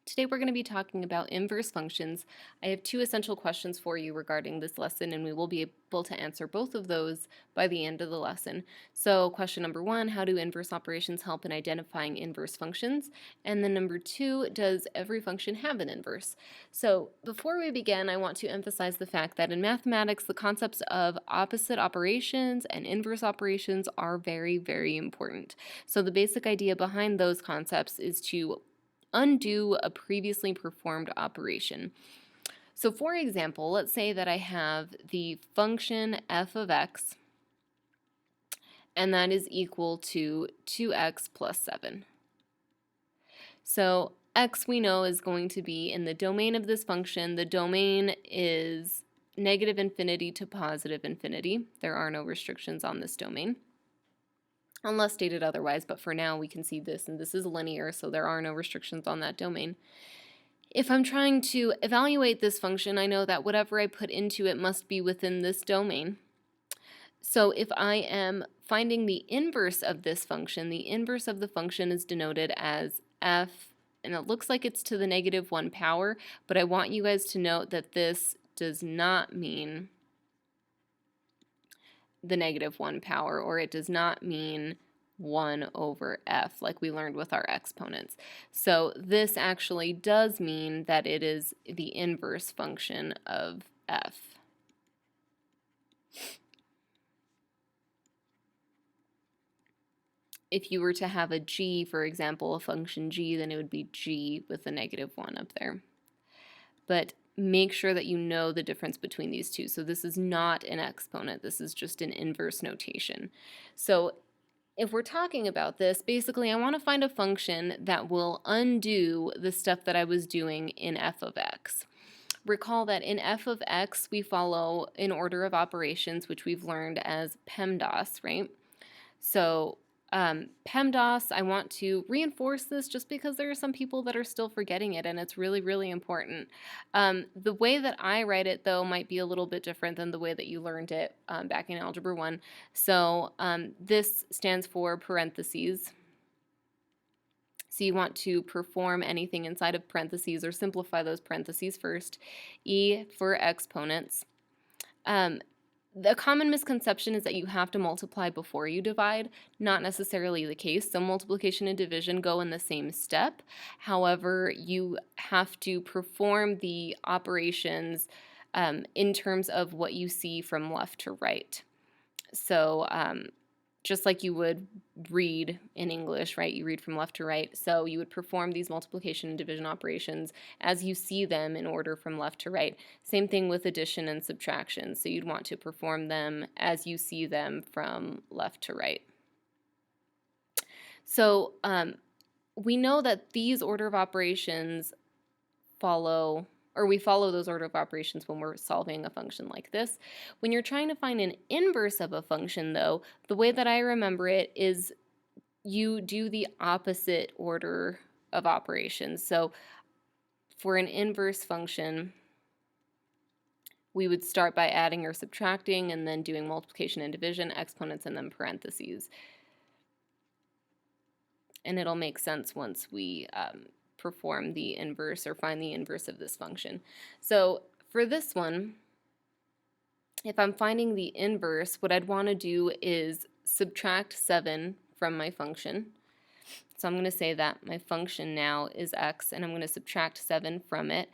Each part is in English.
Today we're going to be talking about inverse functions. I have two essential questions for you regarding this lesson, and we will be able to answer both of those by the end of the lesson. So question number one, how do inverse operations help in identifying inverse functions? And then number two, does every function have an inverse? So before we begin, I want to emphasize the fact that in mathematics, the concepts of opposite operations and inverse operations are very, very important. So the basic idea behind those concepts is to undo a previously performed operation. So for example, let's say that I have the function f of x, and that is equal to 2x plus 7. So x we know is going to be in the domain of this function. The domain is negative infinity to positive infinity. There are no restrictions on this domain, unless stated otherwise, but for now we can see this, and this is linear, so there are no restrictions on that domain. If I'm trying to evaluate this function, I know that whatever I put into it must be within this domain. So if I am finding the inverse of this function, the inverse of the function is denoted as f, and it looks like it's to the negative 1 power, but I want you guys to note that this does not mean the negative 1 power, or it does not mean 1 over f like we learned with our exponents. So this actually does mean that it is the inverse function of f. If you were to have a g, for example, a function g, then it would be g with a negative 1 up there. But make sure that you know the difference between these two. So this is not an exponent. This is just an inverse notation. So if we're talking about this, basically I want to find a function that will undo the stuff that I was doing in f of x. Recall that in f of x we follow an order of operations, which we've learned as PEMDAS, right? So PEMDAS, I want to reinforce this just because there are some people that are still forgetting it, and it's really, really important. The way that I write it, though, might be a little bit different than the way that you learned it back in Algebra 1. So this stands for parentheses. So you want to perform anything inside of parentheses or simplify those parentheses first. E for exponents. The common misconception is that you have to multiply before you divide. Not necessarily the case. So multiplication and division go in the same step. However, you have to perform the operations in terms of what you see from left to right. So just like you would read in English, right? You read from left to right. So you would perform these multiplication and division operations as you see them in order from left to right. Same thing with addition and subtraction. So you'd want to perform them as you see them from left to right. So we know that these order of operations we follow those order of operations when we're solving a function like this. When you're trying to find an inverse of a function, though, the way that I remember it is you do the opposite order of operations. So for an inverse function, we would start by adding or subtracting and then doing multiplication and division, exponents, and then parentheses. And it'll make sense once we perform the inverse or find the inverse of this function. So for this one, if I'm finding the inverse, what I'd want to do is subtract 7 from my function. So I'm going to say that my function now is x, and I'm going to subtract 7 from it.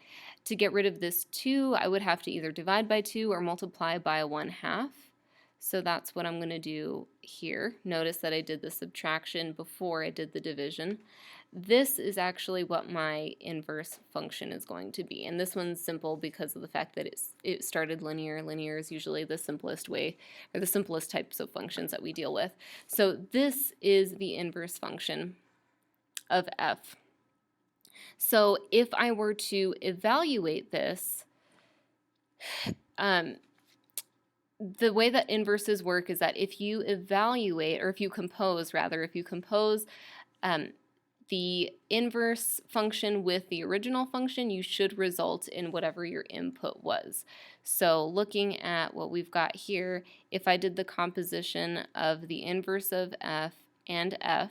To get rid of this 2, I would have to either divide by 2 or multiply by 1/2. So that's what I'm going to do here. Notice that I did the subtraction before I did the division. This is actually what my inverse function is going to be. And this one's simple because of the fact that it started linear. Linear is usually the simplest way, or the simplest types of functions that we deal with. So this is the inverse function of f. So if I were to evaluate this, the way that inverses work is that if you evaluate, or if you compose the inverse function with the original function, you should result in whatever your input was. So looking at what we've got here, if I did the composition of the inverse of f and f,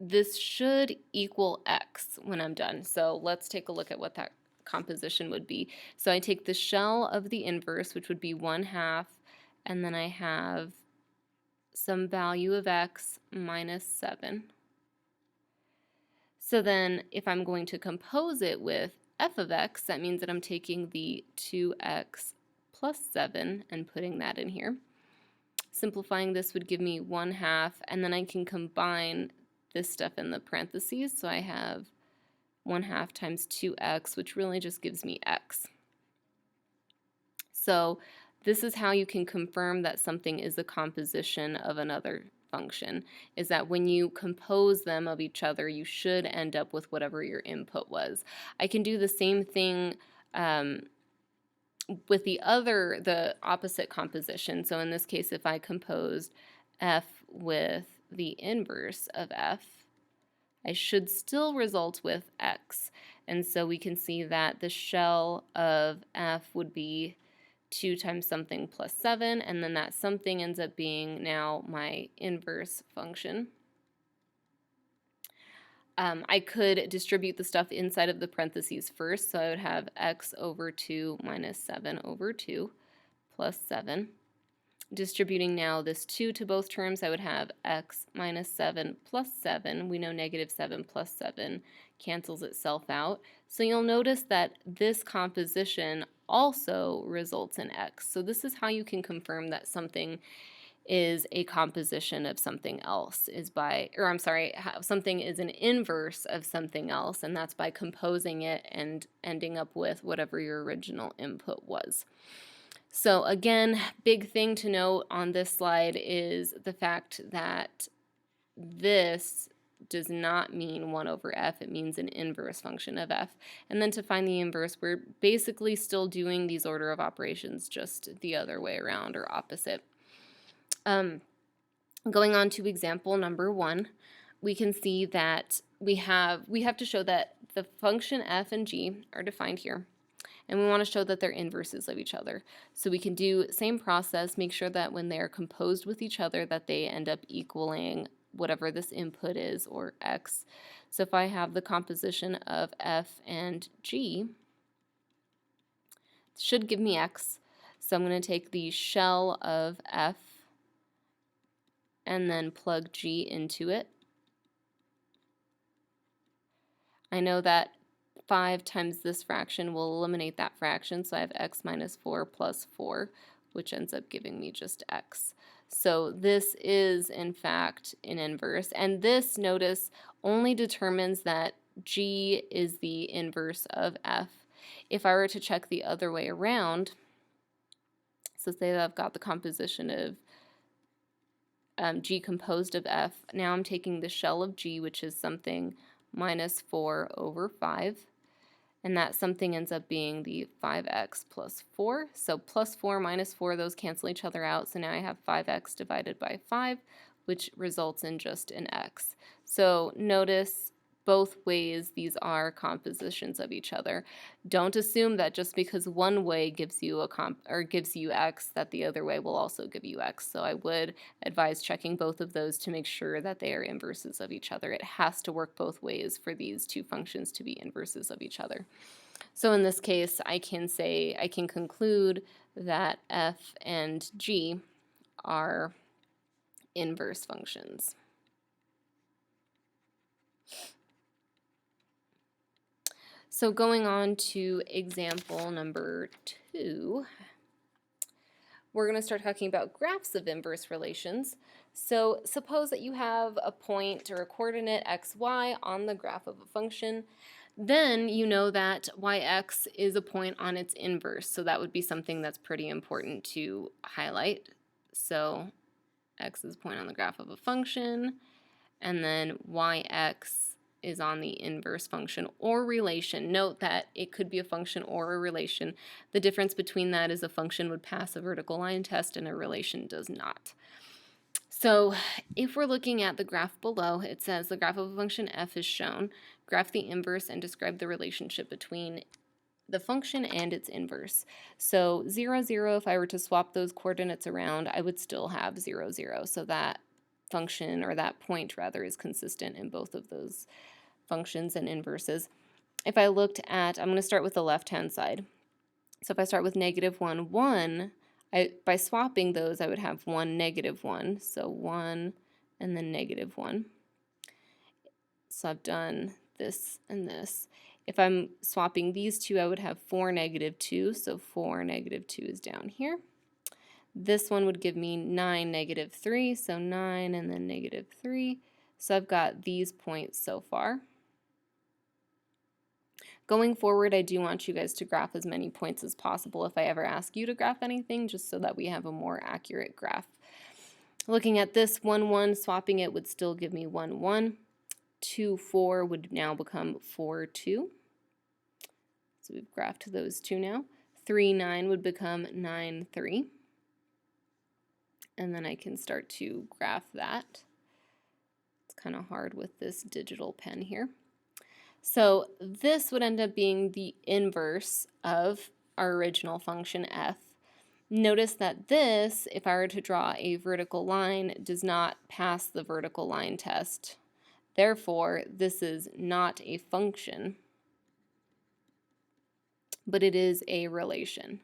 this should equal x when I'm done. So let's take a look at what that composition would be. So I take the shell of the inverse, which would be 1/2, and then I have some value of x minus 7. So then if I'm going to compose it with f of x, that means that I'm taking the 2x plus 7 and putting that in here. Simplifying this would give me 1/2, and then I can combine this stuff in the parentheses, so I have 1/2 times 2x, which really just gives me x. So this is how you can confirm that something is a composition of another function, is that when you compose them of each other, you should end up with whatever your input was. I can do the same thing with the opposite composition. So in this case, if I composed f with the inverse of f, I should still result with x. And so we can see that the shell of f would be 2 times something plus 7, and then that something ends up being now my inverse function. I could distribute the stuff inside of the parentheses first, so I would have x over 2 minus 7 over 2 plus 7. Distributing now this 2 to both terms, I would have x minus 7 plus 7. We know negative 7 plus 7 cancels itself out. So you'll notice that this composition also results in x. So this is how you can confirm that something is a composition of something else, something is an inverse of something else, and that's by composing it and ending up with whatever your original input was. So again, big thing to note on this slide is the fact that this does not mean 1 over f, it means an inverse function of f. And then to find the inverse, we're basically still doing these order of operations just the other way around or opposite. Going on to example number 1, we can see that we have to show that the function f and g are defined here, and we want to show that they're inverses of each other. So we can do same process, make sure that when they're composed with each other that they end up equaling whatever this input is, or x. So if I have the composition of f and g, it should give me x. So I'm going to take the shell of f and then plug g into it. I know that 5 times this fraction will eliminate that fraction, so I have x minus 4 plus 4, which ends up giving me just x. So this is, in fact, an inverse. And this, notice, only determines that g is the inverse of f. If I were to check the other way around, so say that I've got the composition of g composed of f. Now I'm taking the shell of g, which is something minus 4 over 5. And that something ends up being the 5x plus 4. So plus 4 minus 4, those cancel each other out. So now I have 5x divided by 5, which results in just an x. So notice both ways these are compositions of each other. Don't assume that just because one way gives you gives you x, that the other way will also give you x. So I would advise checking both of those to make sure that they are inverses of each other. It has to work both ways for these two functions to be inverses of each other. So in this case, I can conclude that f and g are inverse functions. So going on to example number 2, we're going to start talking about graphs of inverse relations. So suppose that you have a point or a coordinate x, y on the graph of a function. Then you know that yx is a point on its inverse. So that would be something that's pretty important to highlight. So x is a point on the graph of a function, and then yx is on the inverse function or relation. Note that it could be a function or a relation. The difference between that is a function would pass a vertical line test and a relation does not. So if we're looking at the graph below, it says the graph of a function f is shown. Graph the inverse and describe the relationship between the function and its inverse. So 0, 0, if I were to swap those coordinates around, I would still have 0, 0. So that function, or that point rather, is consistent in both of those functions and inverses. If I looked at, I'm going to start with the left-hand side. So if I start with negative 1, 1, by swapping those, I would have 1, negative 1. So 1 and then negative 1. So I've done this and this. If I'm swapping these two, I would have 4, negative 2. So 4, negative 2 is down here. This one would give me 9, negative 3. So 9 and then negative 3. So I've got these points so far. Going forward, I do want you guys to graph as many points as possible if I ever ask you to graph anything, just so that we have a more accurate graph. Looking at this 1, 1, swapping it would still give me 1, 1. 2, 4 would now become 4, 2. So we've graphed those two now. 3, 9 would become 9, 3. And then I can start to graph that. It's kind of hard with this digital pen here. So this would end up being the inverse of our original function f. Notice that this, if I were to draw a vertical line, does not pass the vertical line test. Therefore, this is not a function, but it is a relation.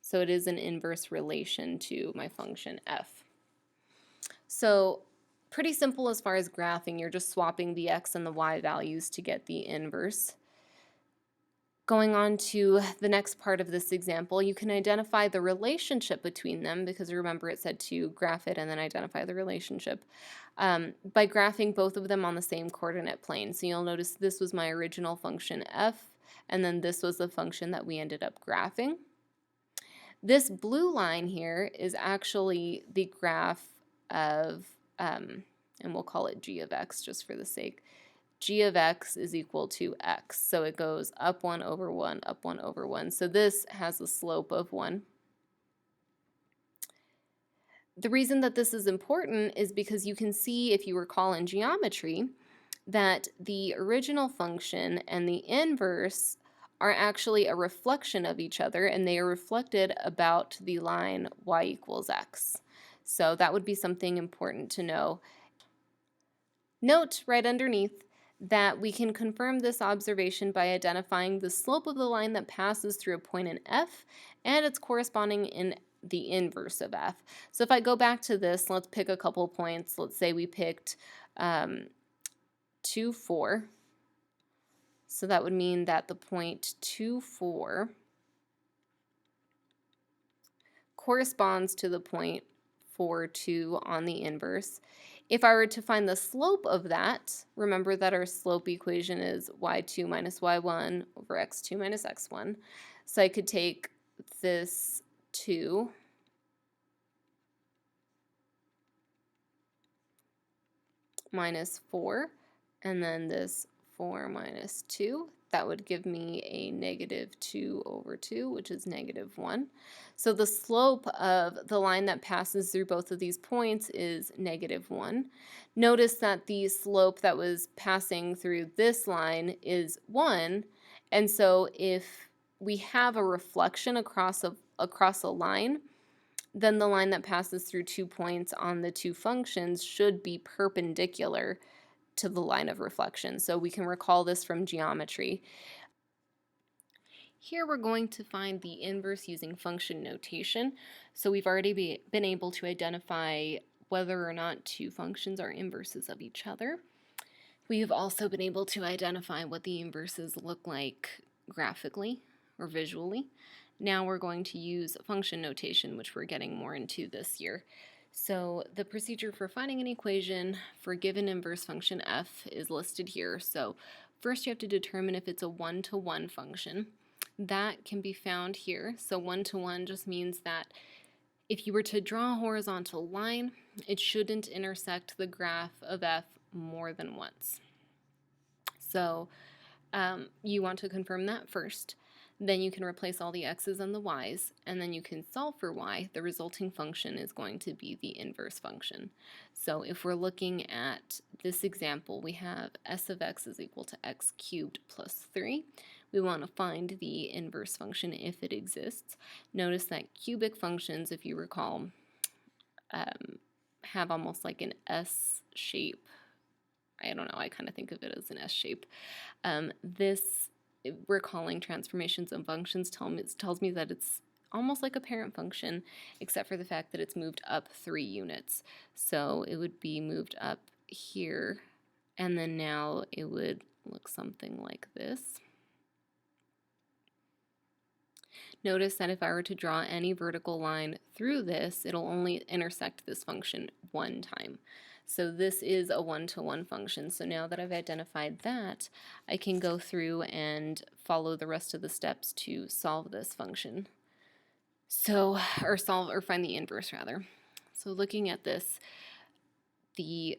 So it is an inverse relation to my function f. So pretty simple as far as graphing. You're just swapping the x and the y values to get the inverse. Going on to the next part of this example, you can identify the relationship between them, because remember it said to graph it and then identify the relationship, by graphing both of them on the same coordinate plane. So you'll notice this was my original function f, and then this was the function that we ended up graphing. This blue line here is actually the graph of, and we'll call it g of x just for the sake. G of x is equal to x. So it goes up 1 over 1, up 1 over 1. So this has a slope of 1. The reason that this is important is because you can see, if you recall in geometry, that the original function and the inverse are actually a reflection of each other, and they are reflected about the line y equals x. So that would be something important to know. Note right underneath that we can confirm this observation by identifying the slope of the line that passes through a point in f and its corresponding in the inverse of f. So if I go back to this, let's pick a couple points. Let's say we picked 2, 4. So that would mean that the point 2, 4 corresponds to the point 4, 2 on the inverse. If I were to find the slope of that, remember that our slope equation is y2 minus y1 over x2 minus x1. So I could take this 2 minus 4, and then this 4 minus 2. That would give me a negative 2 over 2, which is negative 1. So the slope of the line that passes through both of these points is negative 1. Notice that the slope that was passing through this line is 1, and so if we have a reflection across a line, then the line that passes through 2 points on the two functions should be perpendicular to the line of reflection. So we can recall this from geometry. Here we're going to find the inverse using function notation. So we've already been able to identify whether or not two functions are inverses of each other. We've also been able to identify what the inverses look like graphically or visually. Now we're going to use function notation, which we're getting more into this year. So the procedure for finding an equation for a given inverse function f is listed here. So first you have to determine if it's a one-to-one function. That can be found here. So one-to-one just means that if you were to draw a horizontal line, it shouldn't intersect the graph of f more than once. So you want to confirm that first. Then you can replace all the x's and the y's, and then you can solve for y. The resulting function is going to be the inverse function. So if we're looking at this example, we have s of x is equal to x cubed plus 3. We want to find the inverse function if it exists. Notice that cubic functions, if you recall, have almost like an S shape. I don't know, I kind of think of it as an S shape. This, recalling transformations and functions, tells me that it's almost like a parent function, except for the fact that it's moved up 3 units. So it would be moved up here, and then now it would look something like this. Notice that if I were to draw any vertical line through this, it'll only intersect this function one time. So this is a one-to-one function. So now that I've identified that, I can go through and follow the rest of the steps to solve this function. So, or find the inverse rather. So looking at this, the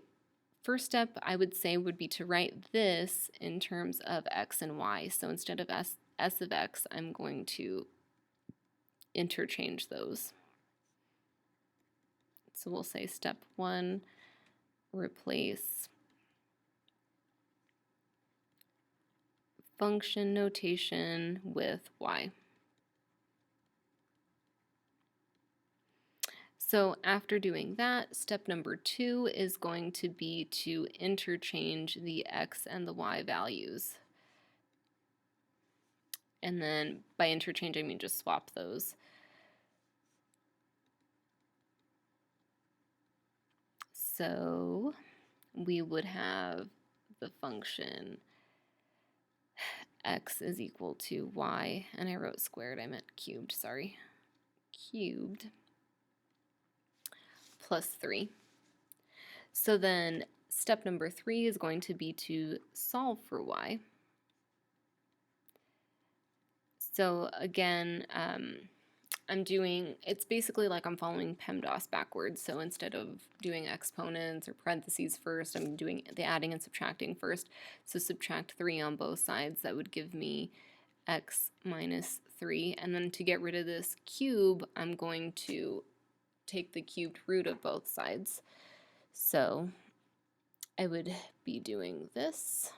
first step I would say would be to write this in terms of x and y. So instead of s of x, I'm going to interchange those. So we'll say step 1, replace function notation with y. So after doing that, step number 2 is going to be to interchange the x and the y values. And then by interchange, I mean just swap those. So we would have the function x is equal to y, and I wrote squared, I meant cubed, sorry. Cubed plus 3. So then step number 3 is going to be to solve for y. So again, it's basically like I'm following PEMDAS backwards. So instead of doing exponents or parentheses first, I'm doing the adding and subtracting first. So subtract 3 on both sides. That would give me x minus 3. And then to get rid of this cube, I'm going to take the cubed root of both sides. So I would be doing this.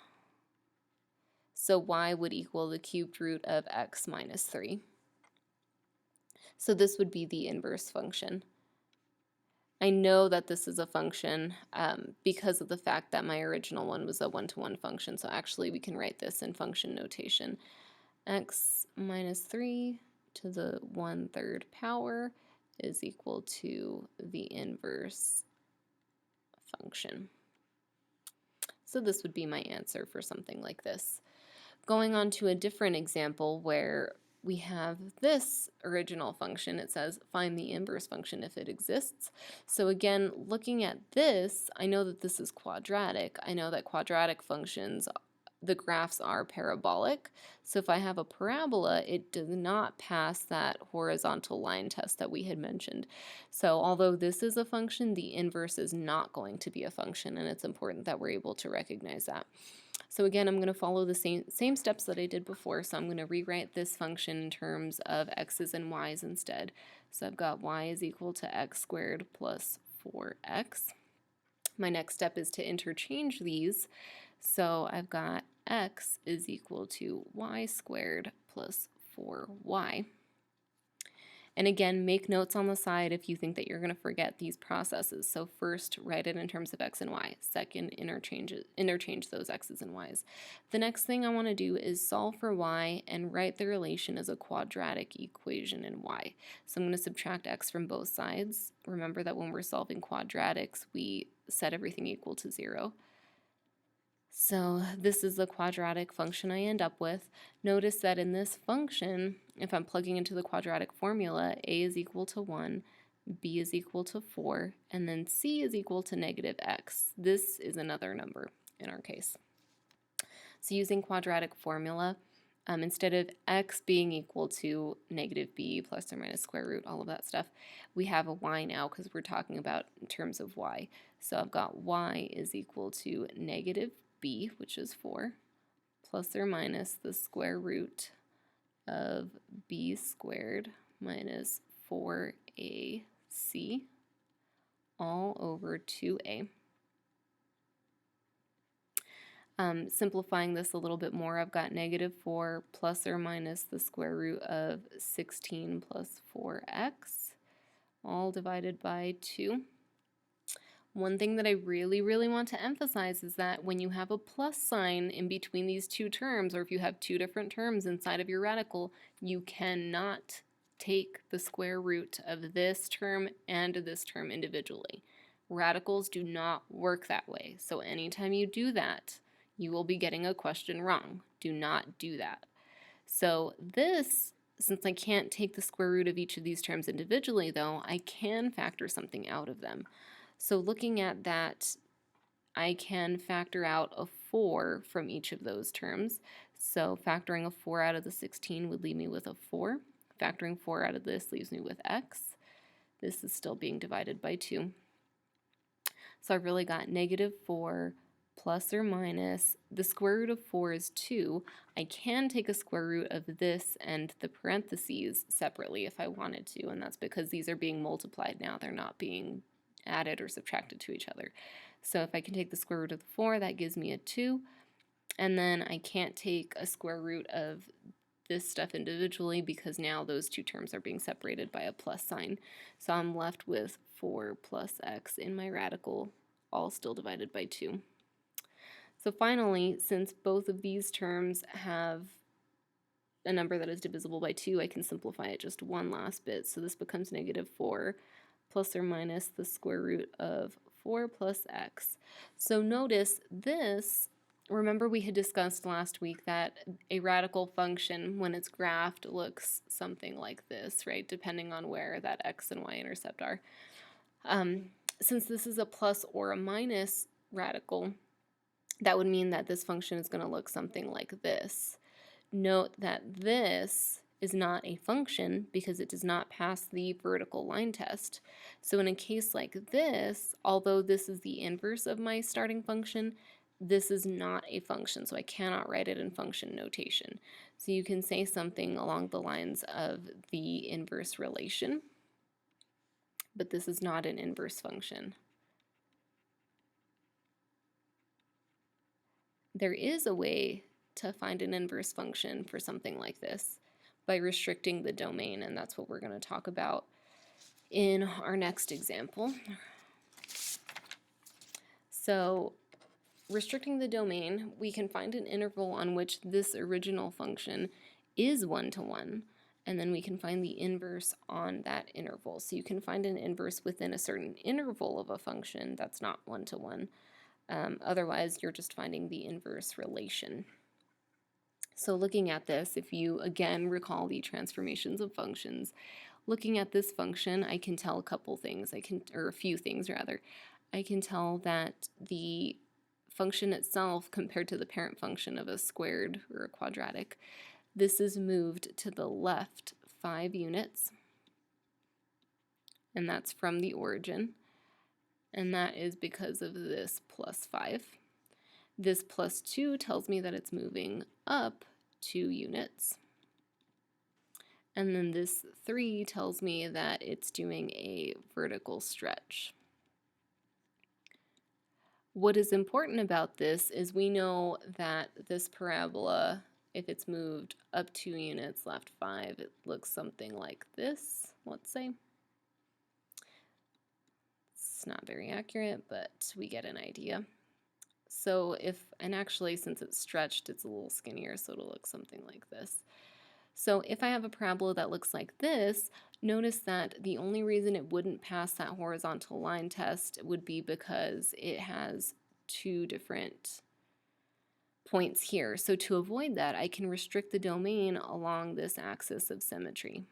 So y would equal the cubed root of x minus 3. So this would be the inverse function. I know that this is a function because of the fact that my original one was a one-to-one function. So actually we can write this in function notation. X minus 3 to the 1/3 power is equal to the inverse function. So this would be my answer for something like this. Going on to a different example where we have this original function, it says find the inverse function if it exists. So again, looking at this, I know that this is quadratic. I know that quadratic functions, the graphs are parabolic. So if I have a parabola, it does not pass that horizontal line test that we had mentioned. So although this is a function, the inverse is not going to be a function, and it's important that we're able to recognize that. So again, I'm going to follow the same steps that I did before. So I'm going to rewrite this function in terms of x's and y's instead. So I've got y is equal to x squared plus 4x. My next step is to interchange these. So I've got x is equal to y squared plus 4y. And again, make notes on the side if you think that you're going to forget these processes. So first, write it in terms of x and y. Second, interchange those x's and y's. The next thing I want to do is solve for y and write the relation as a quadratic equation in y. So I'm going to subtract x from both sides. Remember that when we're solving quadratics, we set everything equal to 0. So this is the quadratic function I end up with. Notice that in this function, if I'm plugging into the quadratic formula, a is equal to 1, b is equal to 4, and then c is equal to negative x. This is another number in our case. So using quadratic formula, instead of x being equal to negative b plus or minus square root, all of that stuff, we have a y now because we're talking about in terms of y. So I've got y is equal to negative b, which is 4, plus or minus the square root of b squared minus 4ac all over 2a. Simplifying this a little bit more, I've got negative 4 plus or minus the square root of 16 plus 4x all divided by 2. One thing that I really, really want to emphasize is that when you have a plus sign in between these two terms, or if you have two different terms inside of your radical, you cannot take the square root of this term and this term individually. Radicals do not work that way. So anytime you do that, you will be getting a question wrong. Do not do that. So this, since I can't take the square root of each of these terms individually though, I can factor something out of them. So looking at that, I can factor out a 4 from each of those terms. So factoring a 4 out of the 16 would leave me with a 4. Factoring 4 out of this leaves me with x. This is still being divided by 2. So I've really got -4 plus or minus, the square root of 4 is 2. I can take a square root of this and the parentheses separately if I wanted to, and that's because these are being multiplied now. They're not being added or subtracted to each other. So if I can take the square root of the 4, that gives me a 2. And then I can't take a square root of this stuff individually because now those two terms are being separated by a plus sign. So I'm left with 4 plus x in my radical, all still divided by 2. So finally, since both of these terms have a number that is divisible by 2, I can simplify it just one last bit. So this becomes -4 plus or minus the square root of 4 plus x. So notice this, remember we had discussed last week that a radical function, when it's graphed, looks something like this, right? Depending on where that x and y intercept are. Since this is a plus or a minus radical, that would mean that this function is going to look something like this. Note that this is not a function because it does not pass the vertical line test. So in a case like this, although this is the inverse of my starting function, this is not a function, so I cannot write it in function notation. So you can say something along the lines of the inverse relation, but this is not an inverse function. There is a way to find an inverse function for something like this by restricting the domain, and that's what we're going to talk about in our next example. So restricting the domain, we can find an interval on which this original function is 1-to-1, and then we can find the inverse on that interval. So you can find an inverse within a certain interval of a function that's not 1-to-1. Otherwise, you're just finding the inverse relation. So looking at this, if you again recall the transformations of functions, looking at this function, I can tell a couple things. Or a few things rather. I can tell that the function itself compared to the parent function of a squared or a quadratic, this is moved to the left 5 units, and that's from the origin, and that is because of this +5. This +2 tells me that it's moving up 2 units. And then this 3 tells me that it's doing a vertical stretch. What is important about this is we know that this parabola, if it's moved up 2 units, left 5, it looks something like this, let's say. It's not very accurate, but we get an idea. So and actually since it's stretched, it's a little skinnier, so it'll look something like this. So if I have a parabola that looks like this, notice that the only reason it wouldn't pass that horizontal line test would be because it has 2 different points here. So to avoid that, I can restrict the domain along this axis of symmetry.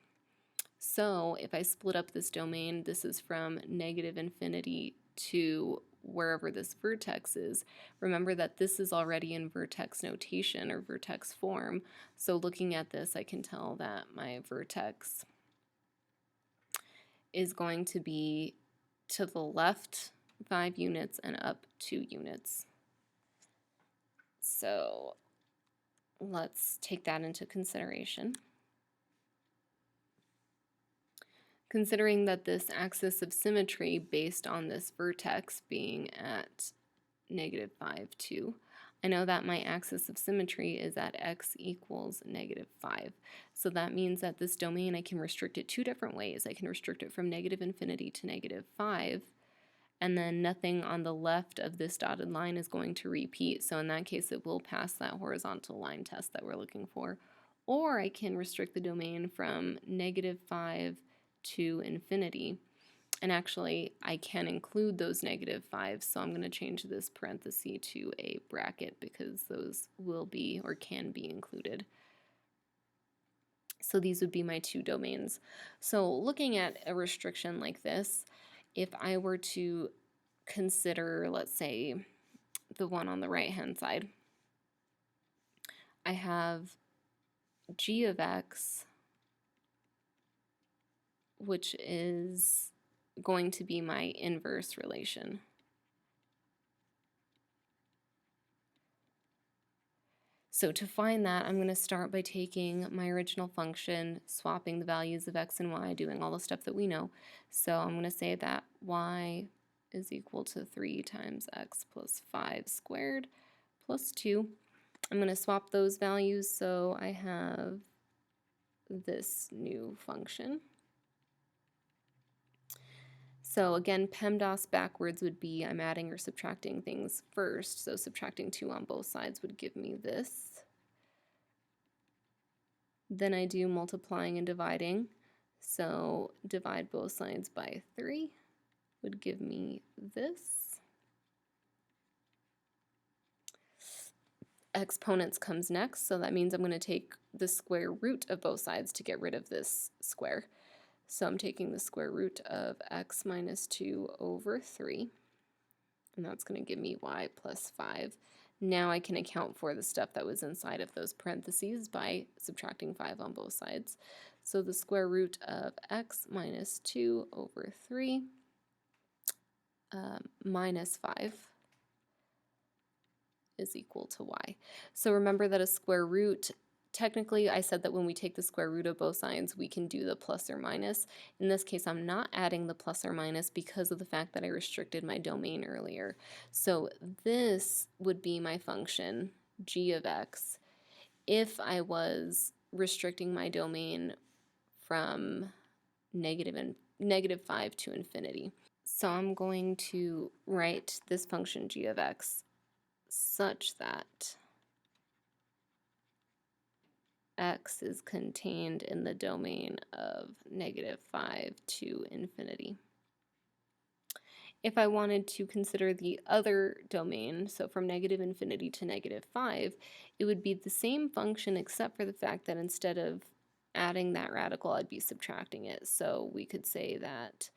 So if I split up this domain, this is from -infinity to wherever this vertex is. Remember that this is already in vertex notation or vertex form. So looking at this, I can tell that my vertex is going to be to the left 5 units and up 2 units. So let's take that into consideration. Considering that this axis of symmetry based on this vertex being at -5, 2, I know that my axis of symmetry is at x equals -5. So that means that this domain, I can restrict it two different ways. I can restrict it from -infinity to -5, and then nothing on the left of this dotted line is going to repeat. So in that case, it will pass that horizontal line test that we're looking for. Or I can restrict the domain from -5 to infinity. And actually, I can include those -5s, so I'm going to change this parenthesis to a bracket because those will be or can be included. So these would be my two domains. So looking at a restriction like this, if I were to consider, let's say, the one on the right-hand side, I have g of x, which is going to be my inverse relation. So to find that, I'm going to start by taking my original function, swapping the values of x and y, doing all the stuff that we know. So I'm going to say that y is equal to 3 times x plus 5 squared plus 2. I'm going to swap those values, so I have this new function. So again, PEMDAS backwards would be I'm adding or subtracting things first. So subtracting 2 on both sides would give me this. Then I do multiplying and dividing. So divide both sides by 3 would give me this. Exponents comes next, so that means I'm going to take the square root of both sides to get rid of this square. So I'm taking the square root of x minus 2 over 3, and that's going to give me y plus 5. Now I can account for the stuff that was inside of those parentheses by subtracting 5 on both sides. So the square root of x minus 2 over 3 minus 5 is equal to y. So remember that a square root, technically I said that when we take the square root of both sides, we can do the plus or minus. In this case, I'm not adding the plus or minus because of the fact that I restricted my domain earlier. So this would be my function, g of x, if I was restricting my domain from -5 to infinity. So I'm going to write this function g of x such that x is contained in the domain of -5 to infinity. If I wanted to consider the other domain, so from -infinity to -5, it would be the same function except for the fact that instead of adding that radical, I'd be subtracting it. So we could say that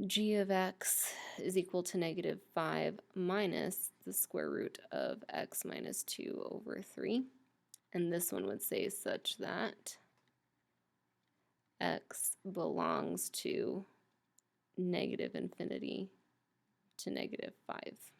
g of x is equal to -5 minus the square root of x minus 2 over 3. And this one would say such that x belongs to -infinity to -5.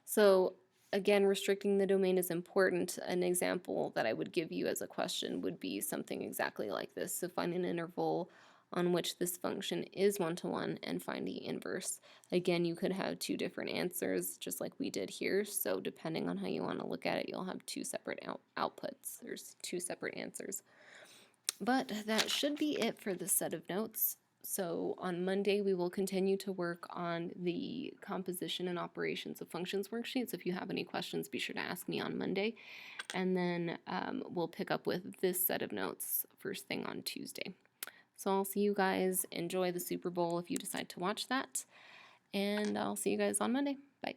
So again, restricting the domain is important. An example that I would give you as a question would be something exactly like this. So find an interval on which this function is one-to-one and find the inverse. Again, you could have two different answers just like we did here. So depending on how you want to look at it, you'll have two separate outputs. There's two separate answers. But that should be it for this set of notes. So on Monday, we will continue to work on the composition and operations of functions worksheets. If you have any questions, be sure to ask me on Monday. And then we'll pick up with this set of notes first thing on Tuesday. So I'll see you guys. Enjoy the Super Bowl if you decide to watch that. And I'll see you guys on Monday. Bye.